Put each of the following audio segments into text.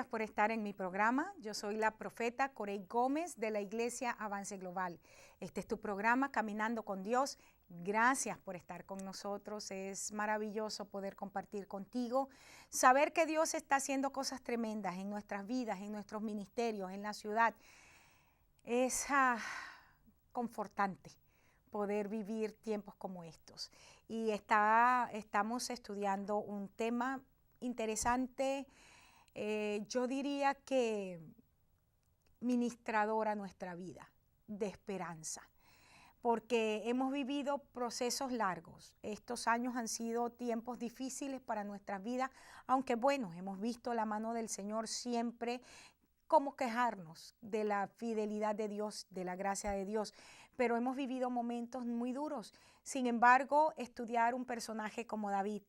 Gracias por estar en mi programa. Yo soy la profeta Corey Gómez de la Iglesia Avance Global. Este es tu programa Caminando con Dios. Gracias por estar con nosotros. Es maravilloso poder compartir contigo, saber que Dios está haciendo cosas tremendas en nuestras vidas, en nuestros ministerios, en la ciudad. Es confortante poder vivir tiempos como estos. Y estamos estudiando un tema interesante, yo diría que ministrador a nuestra vida, de esperanza, porque hemos vivido procesos largos. Estos años han sido tiempos difíciles para nuestras vidas, aunque bueno, hemos visto la mano del Señor siempre. ¿Cómo quejarnos de la fidelidad de Dios, de la gracia de Dios? Pero hemos vivido momentos muy duros. Sin embargo, estudiar un personaje como David,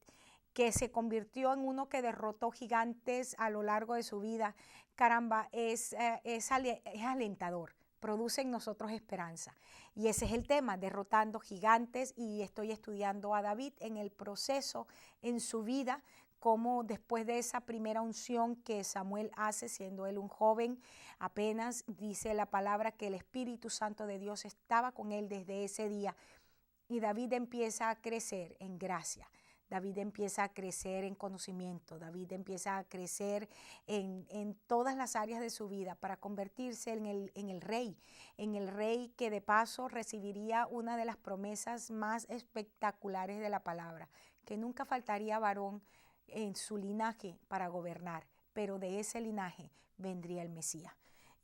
que se convirtió en uno que derrotó gigantes a lo largo de su vida, caramba, es alentador. Produce en nosotros esperanza. Y ese es el tema, derrotando gigantes, y estoy estudiando a David en el proceso en su vida, como después de esa primera unción que Samuel hace, siendo él un joven, apenas dice la palabra que el Espíritu Santo de Dios estaba con él desde ese día. Y David empieza a crecer en gracia. David empieza a crecer en conocimiento, David empieza a crecer en todas las áreas de su vida para convertirse en el rey que de paso recibiría una de las promesas más espectaculares de la palabra, que nunca faltaría varón en su linaje para gobernar, pero de ese linaje vendría el Mesías.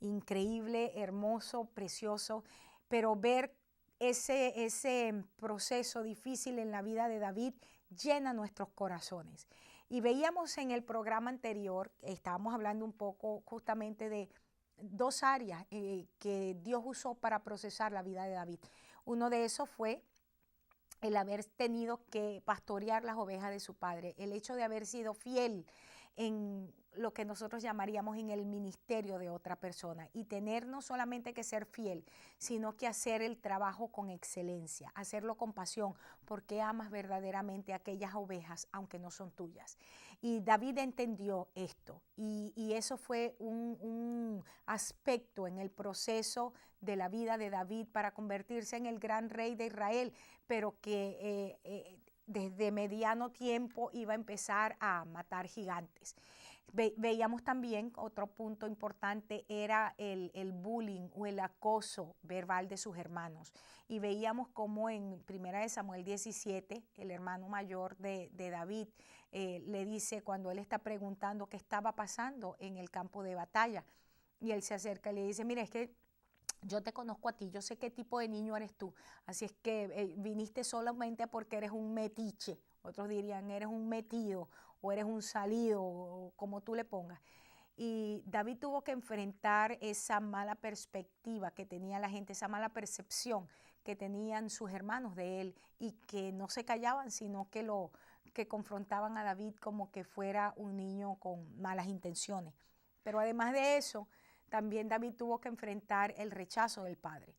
Increíble, hermoso, precioso, pero ver ese proceso difícil en la vida de David llena nuestros corazones. Y veíamos en el programa anterior, estábamos hablando un poco justamente de dos áreas que Dios usó para procesar la vida de David. Uno de esos fue el haber tenido que pastorear las ovejas de su padre, el hecho de haber sido fiel en lo que nosotros llamaríamos en el ministerio de otra persona, y tener no solamente que ser fiel, sino que hacer el trabajo con excelencia, hacerlo con pasión, porque amas verdaderamente a aquellas ovejas, aunque no son tuyas. Y David entendió esto, y eso fue un aspecto en el proceso de la vida de David para convertirse en el gran rey de Israel, pero que desde mediano tiempo iba a empezar a matar gigantes. Veíamos también, otro punto importante era el bullying o el acoso verbal de sus hermanos. Y veíamos cómo en 1 Samuel 17, el hermano mayor de David le dice, cuando él está preguntando qué estaba pasando en el campo de batalla, y él se acerca y le dice, mira, es que yo te conozco a ti, yo sé qué tipo de niño eres tú, así es que viniste solamente porque eres un metiche, otros dirían eres un metido o eres un salido, o como tú le pongas. Y David tuvo que enfrentar esa mala perspectiva que tenía la gente, esa mala percepción que tenían sus hermanos de él, y que no se callaban, sino que confrontaban a David como que fuera un niño con malas intenciones. Pero además de eso, también David tuvo que enfrentar el rechazo del padre.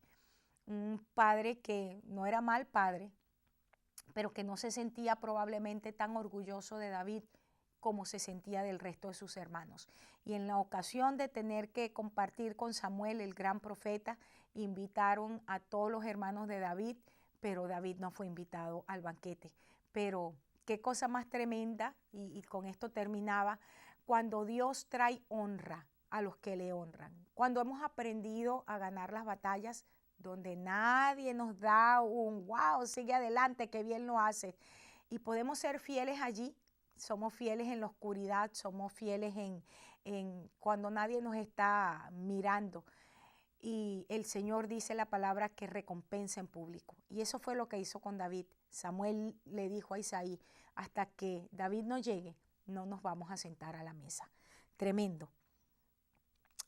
Un padre que no era mal padre, pero que no se sentía probablemente tan orgulloso de David como se sentía del resto de sus hermanos. Y en la ocasión de tener que compartir con Samuel, el gran profeta, invitaron a todos los hermanos de David, pero David no fue invitado al banquete. Pero qué cosa más tremenda, y con esto terminaba, cuando Dios trae honra a los que le honran. Cuando hemos aprendido a ganar las batallas donde nadie nos da un wow, sigue adelante, qué bien lo hace, y podemos ser fieles allí. Somos fieles en la oscuridad, somos fieles en cuando nadie nos está mirando. Y el Señor dice la palabra que recompensa en público. Y eso fue lo que hizo con David. Samuel le dijo a Isaí, hasta que David no llegue, no nos vamos a sentar a la mesa. Tremendo.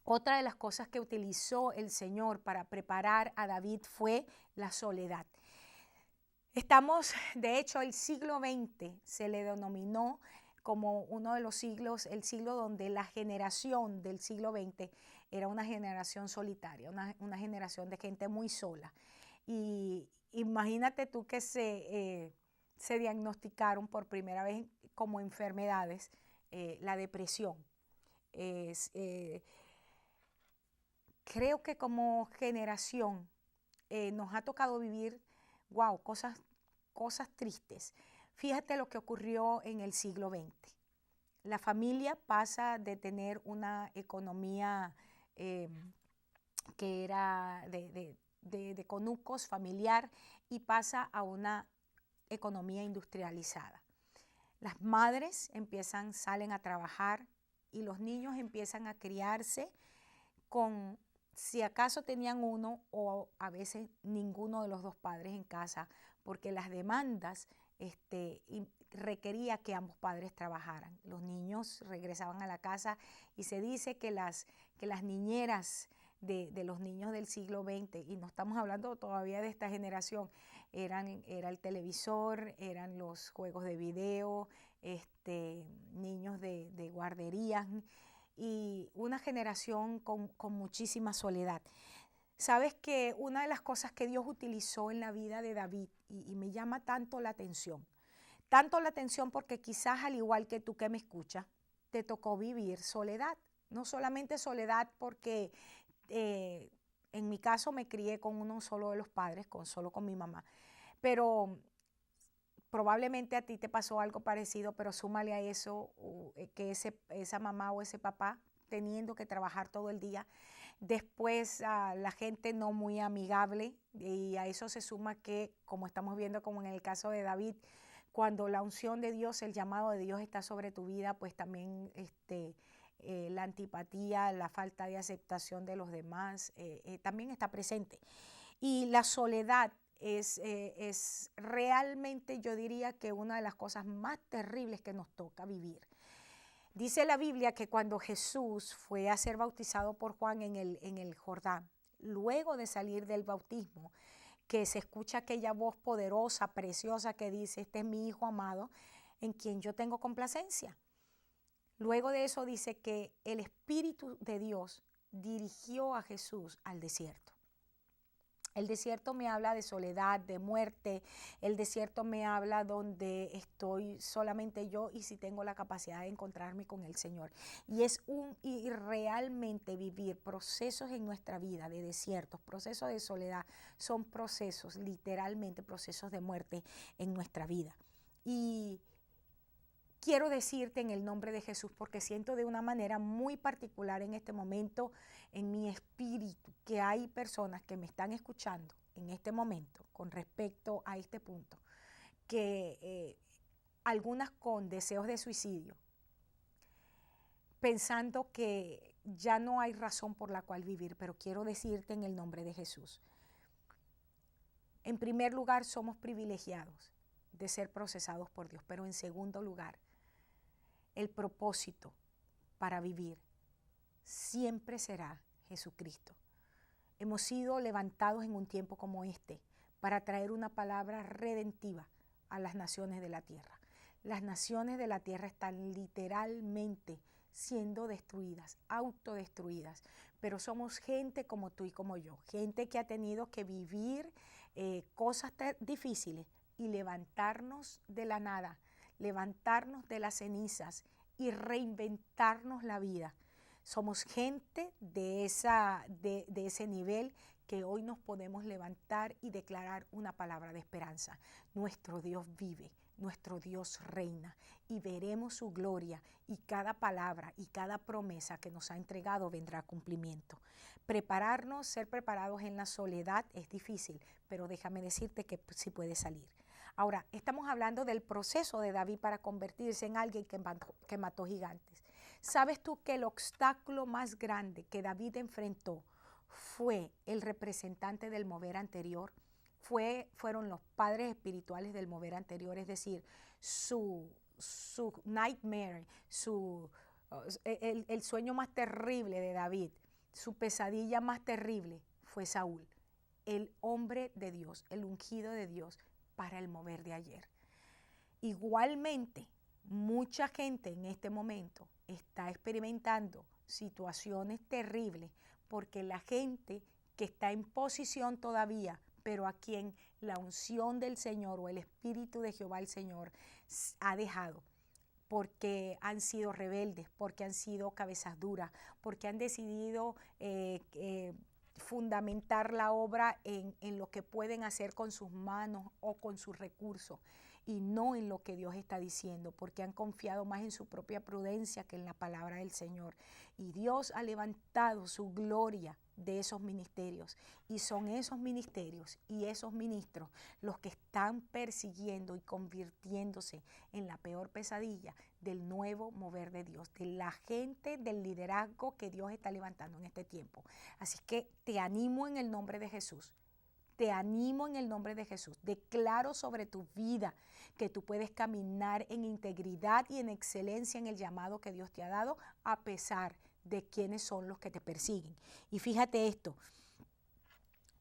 Otra de las cosas que utilizó el Señor para preparar a David fue la soledad. Estamos, de hecho, el siglo XX se le denominó como uno de los siglos, el siglo donde la generación del siglo XX era una generación solitaria, una generación de gente muy sola. Y imagínate tú que se diagnosticaron por primera vez como enfermedades la depresión Es, creo que como generación nos ha tocado vivir, wow, cosas tristes. Fíjate lo que ocurrió en el siglo XX. La familia pasa de tener una economía que era de conucos familiar y pasa a una economía industrializada. Las madres salen a trabajar y los niños empiezan a criarse con, si acaso tenían uno o a veces ninguno de los dos padres en casa, porque las demandas requería que ambos padres trabajaran. Los niños regresaban a la casa y se dice que las niñeras de los niños del siglo XX, y no estamos hablando todavía de esta generación, era el televisor, eran los juegos de video, niños de guarderías y una generación con muchísima soledad. Sabes que una de las cosas que Dios utilizó en la vida de David, y me llama tanto la atención porque quizás al igual que tú que me escuchas, te tocó vivir soledad. No solamente soledad porque en mi caso me crié con uno solo de los padres, solo con mi mamá, pero probablemente a ti te pasó algo parecido, pero súmale a eso que esa mamá o ese papá teniendo que trabajar todo el día. Después la gente no muy amigable, y a eso se suma que, como estamos viendo como en el caso de David, cuando la unción de Dios, el llamado de Dios está sobre tu vida, pues también la antipatía, la falta de aceptación de los demás también está presente. Y la soledad es realmente, yo diría que una de las cosas más terribles que nos toca vivir. Dice la Biblia que cuando Jesús fue a ser bautizado por Juan en el Jordán, luego de salir del bautismo, que se escucha aquella voz poderosa, preciosa que dice, este es mi Hijo amado, en quien yo tengo complacencia. Luego de eso dice que el Espíritu de Dios dirigió a Jesús al desierto. El desierto me habla de soledad, de muerte. El desierto me habla donde estoy solamente yo y si tengo la capacidad de encontrarme con el Señor. Y realmente vivir procesos en nuestra vida de desiertos, procesos de soledad, son procesos, literalmente procesos de muerte en nuestra vida. Y quiero decirte en el nombre de Jesús, porque siento de una manera muy particular en este momento en mi espíritu que hay personas que me están escuchando en este momento con respecto a este punto, que algunas con deseos de suicidio, pensando que ya no hay razón por la cual vivir, pero quiero decirte en el nombre de Jesús. En primer lugar, somos privilegiados de ser procesados por Dios, pero en segundo lugar, el propósito para vivir siempre será Jesucristo. Hemos sido levantados en un tiempo como este para traer una palabra redentiva a las naciones de la tierra. Las naciones de la tierra están literalmente siendo destruidas, autodestruidas, pero somos gente como tú y como yo, gente que ha tenido que vivir cosas difíciles y levantarnos de la nada, levantarnos de las cenizas y reinventarnos la vida. Somos gente de ese nivel que hoy nos podemos levantar y declarar una palabra de esperanza. Nuestro Dios vive, nuestro Dios reina y veremos su gloria y cada palabra y cada promesa que nos ha entregado vendrá a cumplimiento. Prepararnos, ser preparados en la soledad es difícil, pero déjame decirte que sí puede salir. Ahora, estamos hablando del proceso de David para convertirse en alguien que mató gigantes. ¿Sabes tú que el obstáculo más grande que David enfrentó fue el representante del mover anterior? Fueron los padres espirituales del mover anterior, es decir, su nightmare, el sueño más terrible de David, su pesadilla más terrible fue Saúl, el hombre de Dios, el ungido de Dios para el mover de ayer. Igualmente, mucha gente en este momento está experimentando situaciones terribles porque la gente que está en posición todavía, pero a quien la unción del Señor o el Espíritu de Jehová el Señor ha dejado, porque han sido rebeldes, porque han sido cabezas duras, porque han decidido fundamentar la obra en lo que pueden hacer con sus manos o con sus recursos y no en lo que Dios está diciendo, porque han confiado más en su propia prudencia que en la palabra del Señor. Y Dios ha levantado su gloria de esos ministerios, y son esos ministerios y esos ministros los que están persiguiendo y convirtiéndose en la peor pesadilla del nuevo mover de Dios, de la gente, del liderazgo que Dios está levantando en este tiempo. Así que te animo en el nombre de Jesús. Te animo en el nombre de Jesús. Declaro sobre tu vida que tú puedes caminar en integridad y en excelencia en el llamado que Dios te ha dado, a pesar de quiénes son los que te persiguen. Y fíjate esto,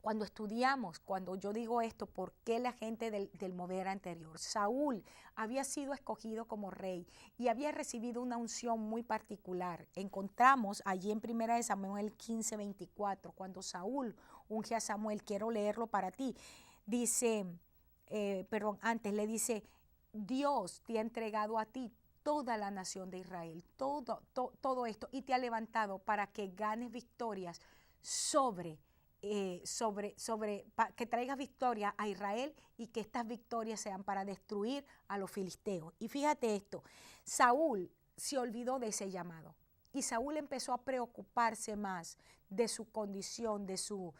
cuando estudiamos, cuando yo digo esto, ¿por qué la gente del mover anterior? Saúl había sido escogido como rey y había recibido una unción muy particular. Encontramos allí en 1 Samuel 15:24, cuando Saúl unge a Samuel, quiero leerlo para ti, dice, antes le dice, Dios te ha entregado a ti toda la nación de Israel, todo esto, y te ha levantado para que ganes victorias que traigas victoria a Israel, y que estas victorias sean para destruir a los filisteos. Y fíjate esto, Saúl se olvidó de ese llamado, y Saúl empezó a preocuparse más de su condición, de su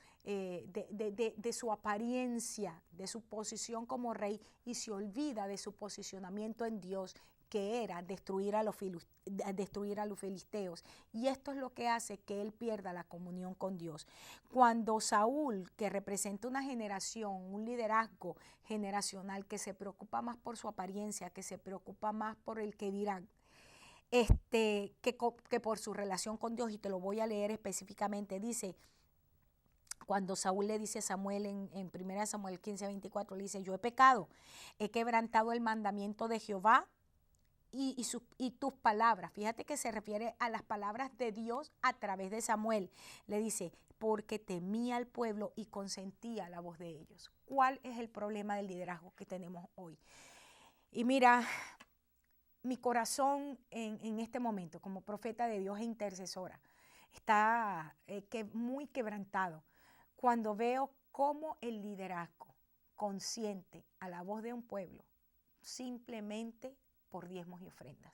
apariencia, de su posición como rey, y se olvida de su posicionamiento en Dios, que era destruir a los filisteos. Y esto es lo que hace que él pierda la comunión con Dios. Cuando Saúl, que representa una generación, un liderazgo generacional que se preocupa más por su apariencia, que se preocupa más por el que dirán, que por su relación con Dios, y te lo voy a leer específicamente, dice, cuando Saúl le dice a Samuel en 1 Samuel 15:24, le dice, yo he pecado, he quebrantado el mandamiento de Jehová y tus palabras. Fíjate que se refiere a las palabras de Dios a través de Samuel. Le dice, porque temía al pueblo y consentía la voz de ellos. ¿Cuál es el problema del liderazgo que tenemos hoy? Y mira, mi corazón en este momento, como profeta de Dios e intercesora, está muy quebrantado cuando veo cómo el liderazgo consiente a la voz de un pueblo simplemente por diezmos y ofrendas,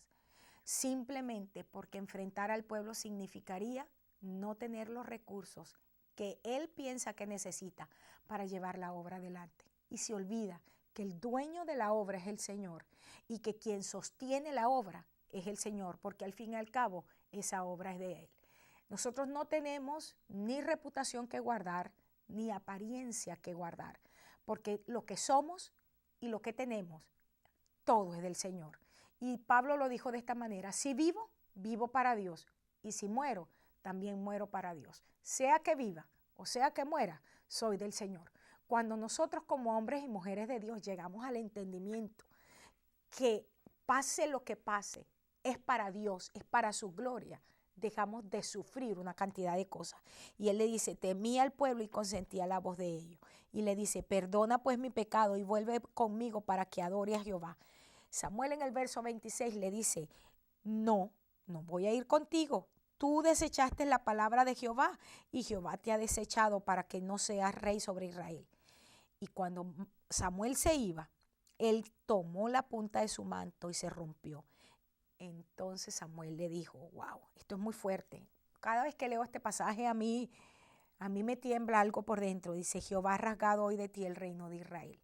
simplemente porque enfrentar al pueblo significaría no tener los recursos que él piensa que necesita para llevar la obra adelante, y se olvida que el dueño de la obra es el Señor, y que quien sostiene la obra es el Señor, porque al fin y al cabo esa obra es de Él. Nosotros no tenemos ni reputación que guardar, ni apariencia que guardar, porque lo que somos y lo que tenemos, todo es del Señor. Y Pablo lo dijo de esta manera, si vivo, vivo para Dios, y si muero, también muero para Dios. Sea que viva o sea que muera, soy del Señor. Cuando nosotros como hombres y mujeres de Dios llegamos al entendimiento que pase lo que pase, es para Dios, es para su gloria, dejamos de sufrir una cantidad de cosas. Y él le dice, temía al pueblo y consentía la voz de ellos. Y le dice, perdona pues mi pecado y vuelve conmigo para que adore a Jehová. Samuel en el verso 26 le dice, no voy a ir contigo. Tú desechaste la palabra de Jehová y Jehová te ha desechado para que no seas rey sobre Israel. Y cuando Samuel se iba, él tomó la punta de su manto y se rompió. Entonces Samuel le dijo, wow, esto es muy fuerte. Cada vez que leo este pasaje a mí me tiembla algo por dentro. Dice, Jehová ha rasgado hoy de ti el reino de Israel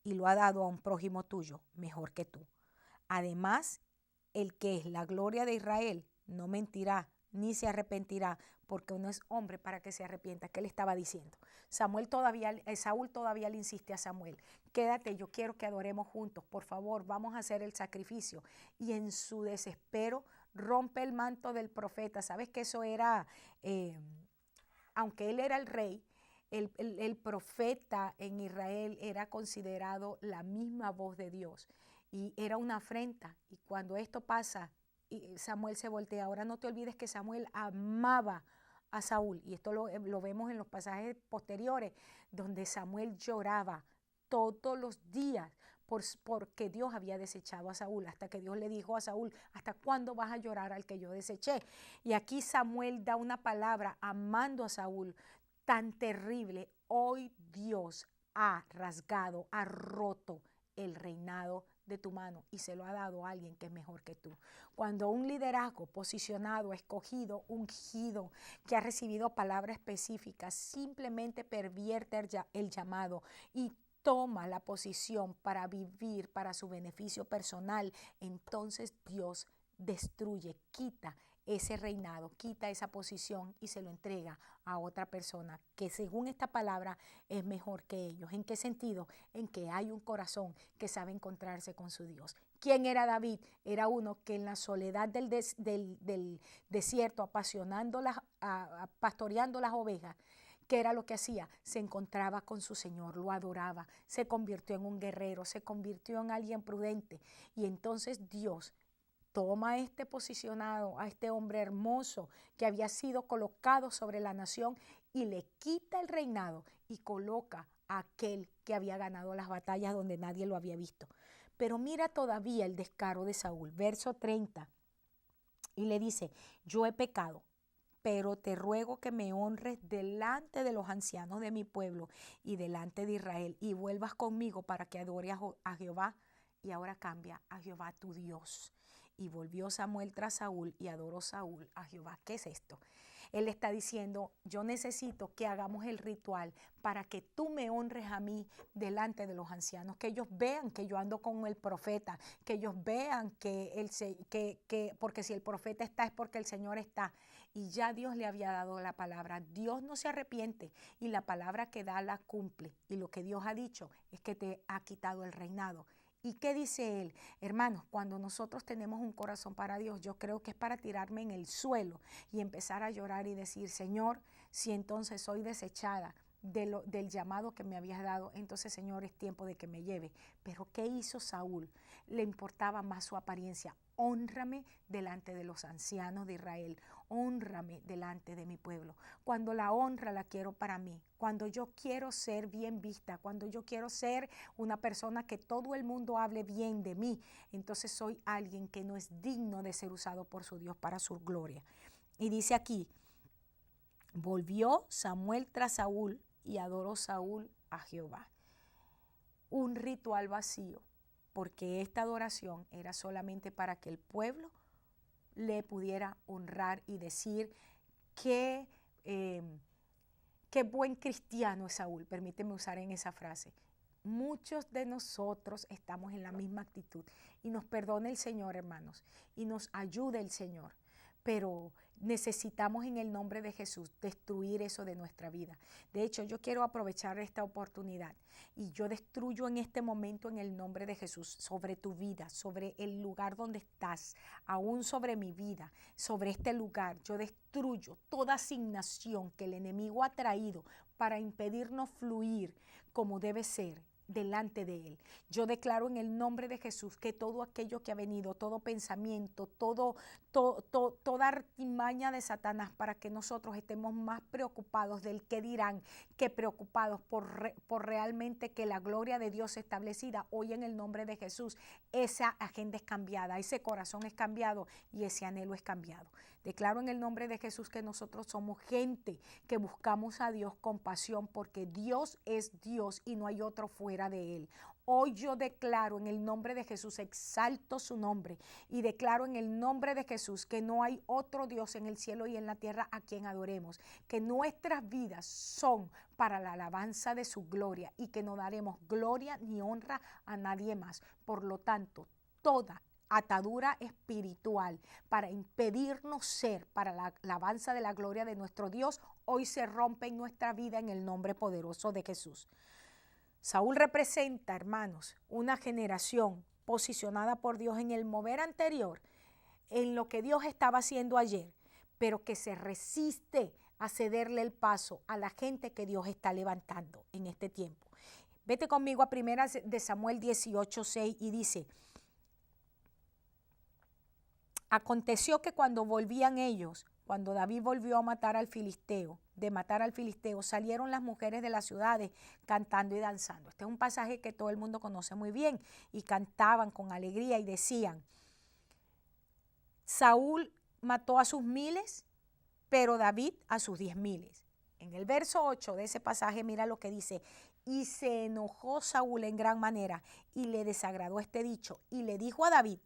y lo ha dado a un prójimo tuyo mejor que tú. Además, el que es la gloria de Israel no mentirá ni se arrepentirá, porque no es hombre para que se arrepienta. ¿Qué le estaba diciendo? Saúl todavía le insiste a Samuel, quédate, yo quiero que adoremos juntos, por favor, vamos a hacer el sacrificio. Y en su desespero rompe el manto del profeta. ¿Sabes que eso era, aunque él era el rey, el profeta en Israel era considerado la misma voz de Dios y era una afrenta? Y cuando esto pasa, Samuel se voltea. Ahora no te olvides que Samuel amaba a Saúl, y esto lo vemos en los pasajes posteriores, donde Samuel lloraba todos los días porque Dios había desechado a Saúl, hasta que Dios le dijo a Saúl, ¿hasta cuándo vas a llorar al que yo deseché? Y aquí Samuel da una palabra amando a Saúl tan terrible. Hoy Dios ha rasgado, ha roto el reinado de tu mano y se lo ha dado a alguien que es mejor que tú. Cuando un liderazgo posicionado, escogido, ungido, que ha recibido palabras específicas, simplemente pervierte el llamado y toma la posición para vivir para su beneficio personal, entonces Dios destruye, quita ese reinado, quita esa posición y se lo entrega a otra persona que según esta palabra es mejor que ellos. ¿En qué sentido? En que hay un corazón que sabe encontrarse con su Dios. ¿Quién era David? Era uno que en la soledad del desierto, pastoreando las ovejas, ¿qué era lo que hacía? Se encontraba con su Señor, lo adoraba, se convirtió en un guerrero, se convirtió en alguien prudente. Y entonces Dios toma a este posicionado, a este hombre hermoso que había sido colocado sobre la nación y le quita el reinado y coloca a aquel que había ganado las batallas donde nadie lo había visto. Pero mira todavía el descaro de Saúl, verso 30, y le dice, yo he pecado, pero te ruego que me honres delante de los ancianos de mi pueblo y delante de Israel y vuelvas conmigo para que adore a Jehová. Y ahora cambia a Jehová tu Dios. Y volvió Samuel tras Saúl y adoró Saúl a Jehová. ¿Qué es esto? Él está diciendo, yo necesito que hagamos el ritual para que tú me honres a mí delante de los ancianos, que ellos vean que yo ando con el profeta, que ellos vean porque si el profeta está es porque el Señor está. Y ya Dios le había dado la palabra. Dios no se arrepiente y la palabra que da la cumple. Y lo que Dios ha dicho es que te ha quitado el reinado. ¿Y qué dice él? Hermanos, cuando nosotros tenemos un corazón para Dios, yo creo que es para tirarme en el suelo y empezar a llorar y decir, Señor, si entonces soy desechada del llamado que me habías dado, entonces, Señor, es tiempo de que me lleve. Pero ¿qué hizo Saúl? Le importaba más su apariencia. Hónrame delante de los ancianos de Israel, hónrame delante de mi pueblo. Cuando la honra la quiero para mí, cuando yo quiero ser bien vista, cuando yo quiero ser una persona que todo el mundo hable bien de mí, entonces soy alguien que no es digno de ser usado por su Dios para su gloria. Y dice aquí, volvió Samuel tras Saúl y adoró Saúl a Jehová. Un ritual vacío, porque esta adoración era solamente para que el pueblo le pudiera honrar y decir qué buen cristiano es Saúl. Permíteme usar en esa frase. Muchos de nosotros estamos en la misma actitud y nos perdona el Señor, hermanos, y nos ayuda el Señor. Pero necesitamos en el nombre de Jesús destruir eso de nuestra vida. De hecho, yo quiero aprovechar esta oportunidad y yo destruyo en este momento en el nombre de Jesús sobre tu vida, sobre el lugar donde estás, aún sobre mi vida, sobre este lugar. Yo destruyo toda asignación que el enemigo ha traído para impedirnos fluir como debe ser delante de Él. Yo declaro en el nombre de Jesús que todo aquello que ha venido, todo pensamiento, toda artimaña de Satanás para que nosotros estemos más preocupados del qué dirán que preocupados por realmente que la gloria de Dios es establecida. Hoy en el nombre de Jesús, esa agenda es cambiada, ese corazón es cambiado y ese anhelo es cambiado. Declaro en el nombre de Jesús que nosotros somos gente que buscamos a Dios con pasión porque Dios es Dios y no hay otro fuera de Él. Hoy yo declaro en el nombre de Jesús, exalto su nombre y declaro en el nombre de Jesús que no hay otro Dios en el cielo y en la tierra a quien adoremos, que nuestras vidas son para la alabanza de su gloria y que no daremos gloria ni honra a nadie más. Por lo tanto, toda atadura espiritual para impedirnos ser para la alabanza de la gloria de nuestro Dios, hoy se rompe en nuestra vida en el nombre poderoso de Jesús. Saúl representa, hermanos, una generación posicionada por Dios en el mover anterior, en lo que Dios estaba haciendo ayer, pero que se resiste a cederle el paso a la gente que Dios está levantando en este tiempo. Vete conmigo a 1 de Samuel 18:6 y dice, aconteció que cuando volvían ellos, cuando David volvió a matar al filisteo, salieron las mujeres de las ciudades cantando y danzando. Este es un pasaje que todo el mundo conoce muy bien, y cantaban con alegría y decían: Saúl mató a sus 1000, pero David a sus 10,000. En el verso 8 de ese pasaje, mira lo que dice: y se enojó Saúl en gran manera y le desagradó este dicho, y le dijo a David: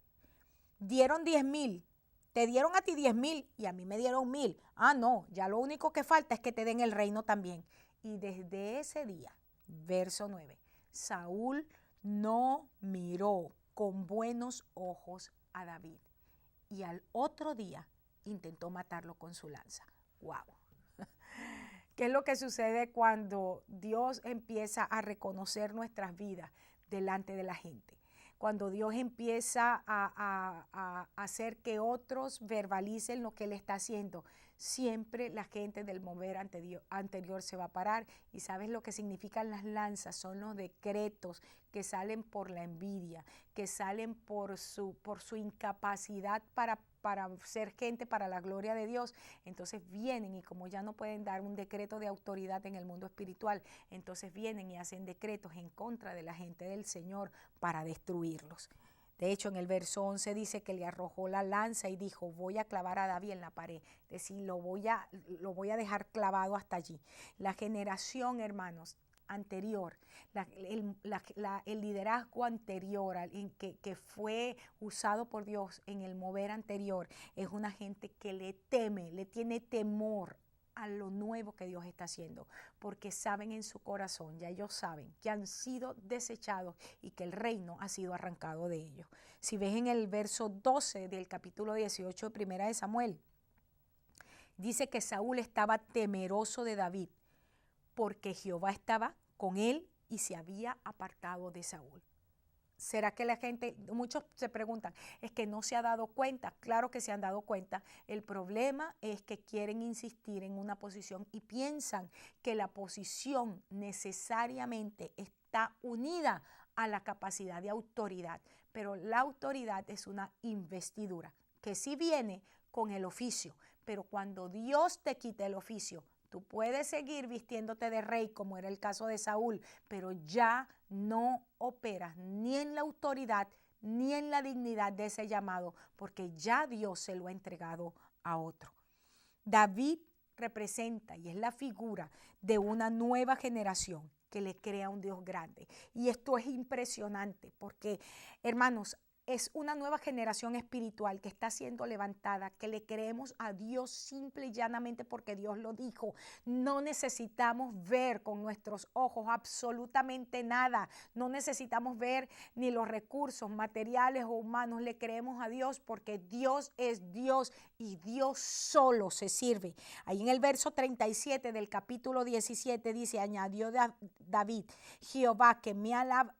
dieron 10,000, te dieron a ti 10,000 y a mí me dieron 1,000. Ah, no, ya lo único que falta es que te den el reino también. Y desde ese día, verso 9, Saúl no miró con buenos ojos a David, y al otro día intentó matarlo con su lanza. ¡Wow! ¿Qué es lo que sucede cuando Dios empieza a reconocer nuestras vidas delante de la gente? Cuando Dios empieza a hacer que otros verbalicen lo que Él está haciendo, siempre la gente del mover anterior se va a parar. ¿Y sabes lo que significan las lanzas? Son los decretos que salen por la envidia, que salen por su incapacidad para ser gente para la gloria de Dios. Entonces vienen, y como ya no pueden dar un decreto de autoridad en el mundo espiritual, entonces vienen y hacen decretos en contra de la gente del Señor para destruirlos. De hecho, en el verso 11 dice que le arrojó la lanza y dijo: voy a clavar a David en la pared. Es decir, lo voy a dejar clavado hasta allí. La generación, hermanos, anterior, el liderazgo anterior que fue usado por Dios en el mover anterior, es una gente que le teme, le tiene temor a lo nuevo que Dios está haciendo, porque saben en su corazón, ya ellos saben que han sido desechados y que el reino ha sido arrancado de ellos. Si ves en el verso 12 del capítulo 18 de Primera de Samuel, dice que Saúl estaba temeroso de David, porque Jehová estaba con él y se había apartado de Saúl. ¿Será que la gente, muchos se preguntan, es que no se ha dado cuenta? Claro que se han dado cuenta. El problema es que quieren insistir en una posición y piensan que la posición necesariamente está unida a la capacidad de autoridad. Pero la autoridad es una investidura que sí viene con el oficio, pero cuando Dios te quita el oficio, tú puedes seguir vistiéndote de rey, como era el caso de Saúl, pero ya no operas ni en la autoridad ni en la dignidad de ese llamado, porque ya Dios se lo ha entregado a otro. David representa y es la figura de una nueva generación que le crea un Dios grande. Y esto es impresionante porque, hermanos, es una nueva generación espiritual que está siendo levantada, que le creemos a Dios simple y llanamente porque Dios lo dijo. No necesitamos ver con nuestros ojos absolutamente nada. No necesitamos ver ni los recursos materiales o humanos. Le creemos a Dios porque Dios es Dios y Dios solo se sirve. Ahí en el verso 37 del capítulo 17 dice: añadió David: Jehová, que me ha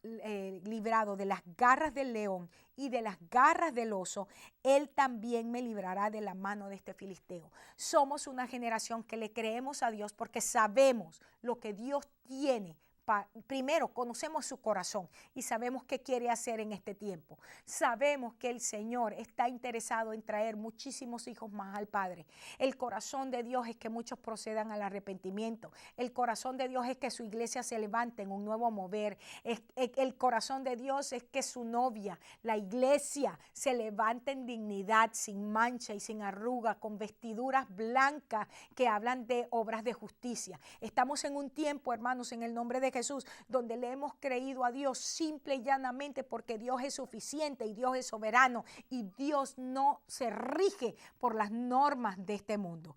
librado de las garras del león y de las garras del oso, Él también me librará de la mano de este filisteo. Somos una generación que le creemos a Dios porque sabemos lo que Dios tiene. Primero, conocemos su corazón y sabemos qué quiere hacer en este tiempo. Sabemos que el Señor está interesado en traer muchísimos hijos más al Padre. El corazón de Dios es que muchos procedan al arrepentimiento. El corazón de Dios es que su iglesia se levante en un nuevo mover. El corazón de Dios es que su novia, la iglesia, se levante en dignidad, sin mancha y sin arruga, con vestiduras blancas que hablan de obras de justicia. Estamos en un tiempo, hermanos, en el nombre de Jesús, donde le hemos creído a Dios simple y llanamente porque Dios es suficiente y Dios es soberano y Dios no se rige por las normas de este mundo.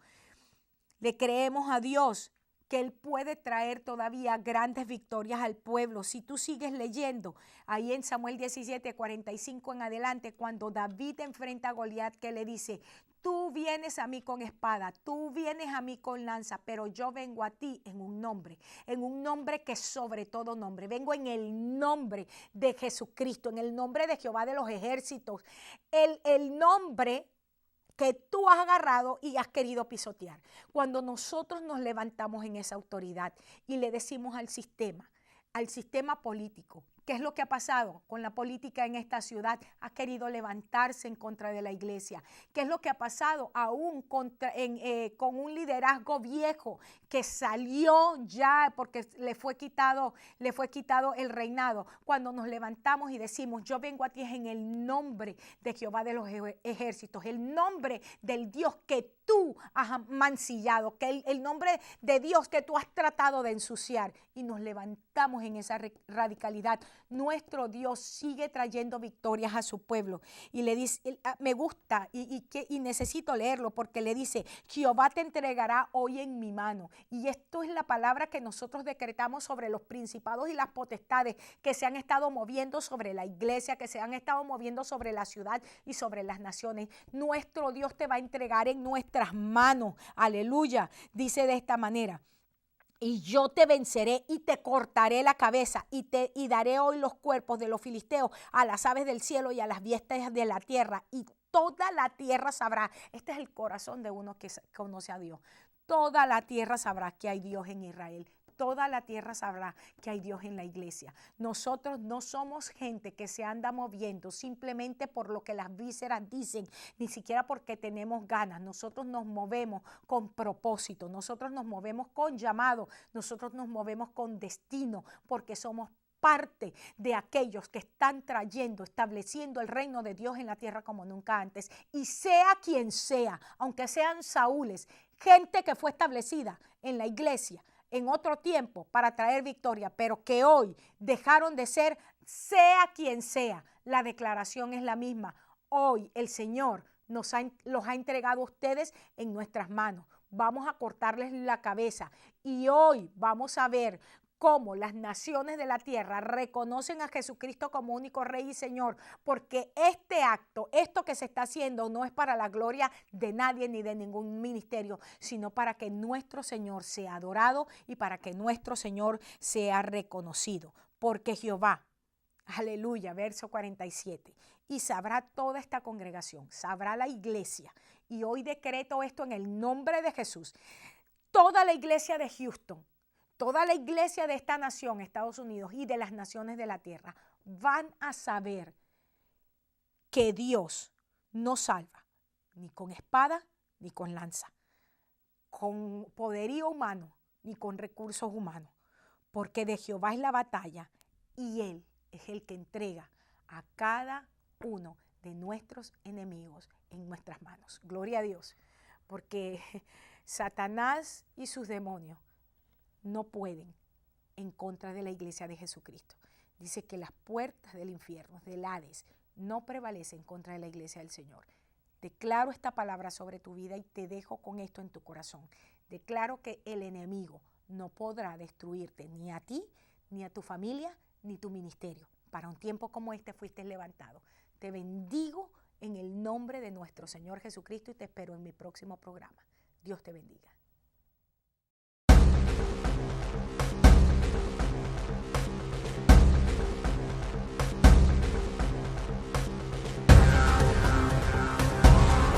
Le creemos a Dios que Él puede traer todavía grandes victorias al pueblo. Si tú sigues leyendo ahí en Samuel 17, 45 en adelante, cuando David enfrenta a Goliat, que le dice: tú vienes a mí con espada, tú vienes a mí con lanza, pero yo vengo a ti en un nombre que sobre todo nombre. Vengo en el nombre de Jesucristo, en el nombre de Jehová de los ejércitos, el nombre que tú has agarrado y has querido pisotear. Cuando nosotros nos levantamos en esa autoridad y le decimos al sistema político ¿Qué es lo que ha pasado con la política en esta ciudad? Ha querido levantarse en contra de la iglesia. ¿Qué es lo que ha pasado aún con un liderazgo viejo que salió ya porque le fue quitado el reinado? Cuando nos levantamos y decimos, yo vengo a ti en el nombre de Jehová de los ejércitos, el nombre del Dios que tú has mancillado, que el nombre de Dios que tú has tratado de ensuciar, y nos levantamos en esa radicalidad. Nuestro Dios sigue trayendo victorias a su pueblo, y le dice, me gusta y necesito leerlo, porque le dice, Jehová te entregará hoy en mi mano. Y esto es la palabra que nosotros decretamos sobre los principados y las potestades que se han estado moviendo sobre la iglesia, que se han estado moviendo sobre la ciudad y sobre las naciones. Nuestro Dios te va a entregar en nuestras manos. Aleluya. Dice de esta manera: y yo te venceré y te cortaré la cabeza y daré hoy los cuerpos de los filisteos a las aves del cielo y a las bestias de la tierra, y toda la tierra sabrá. Este es el corazón de uno que conoce a Dios. Toda la tierra sabrá que hay Dios en Israel. Toda la tierra sabrá que hay Dios en la iglesia. Nosotros no somos gente que se anda moviendo simplemente por lo que las vísceras dicen, ni siquiera porque tenemos ganas. Nosotros nos movemos con propósito, nosotros nos movemos con llamado, nosotros nos movemos con destino, porque somos parte de aquellos que están trayendo, estableciendo el reino de Dios en la tierra como nunca antes. Y sea quien sea, aunque sean Saúles, gente que fue establecida en la iglesia en otro tiempo para traer victoria, pero que hoy dejaron de ser, sea quien sea, la declaración es la misma. Hoy el Señor los ha entregado a ustedes en nuestras manos. Vamos a cortarles la cabeza, y hoy vamos a ver cómo las naciones de la tierra reconocen a Jesucristo como único Rey y Señor, porque este acto, esto que se está haciendo, no es para la gloria de nadie ni de ningún ministerio, sino para que nuestro Señor sea adorado y para que nuestro Señor sea reconocido. Porque Jehová, aleluya, verso 47, y sabrá toda esta congregación, sabrá la iglesia, y hoy decreto esto en el nombre de Jesús, toda la iglesia de Houston, toda la iglesia de esta nación, Estados Unidos, y de las naciones de la tierra, van a saber que Dios no salva ni con espada ni con lanza, con poderío humano ni con recursos humanos, porque de Jehová es la batalla y Él es el que entrega a cada uno de nuestros enemigos en nuestras manos. Gloria a Dios, porque Satanás y sus demonios no pueden en contra de la iglesia de Jesucristo. Dice que las puertas del infierno, del Hades, no prevalecen contra la iglesia del Señor. Declaro esta palabra sobre tu vida y te dejo con esto en tu corazón. Declaro que el enemigo no podrá destruirte ni a ti, ni a tu familia, ni tu ministerio. Para un tiempo como este fuiste levantado. Te bendigo en el nombre de nuestro Señor Jesucristo y te espero en mi próximo programa. Dios te bendiga.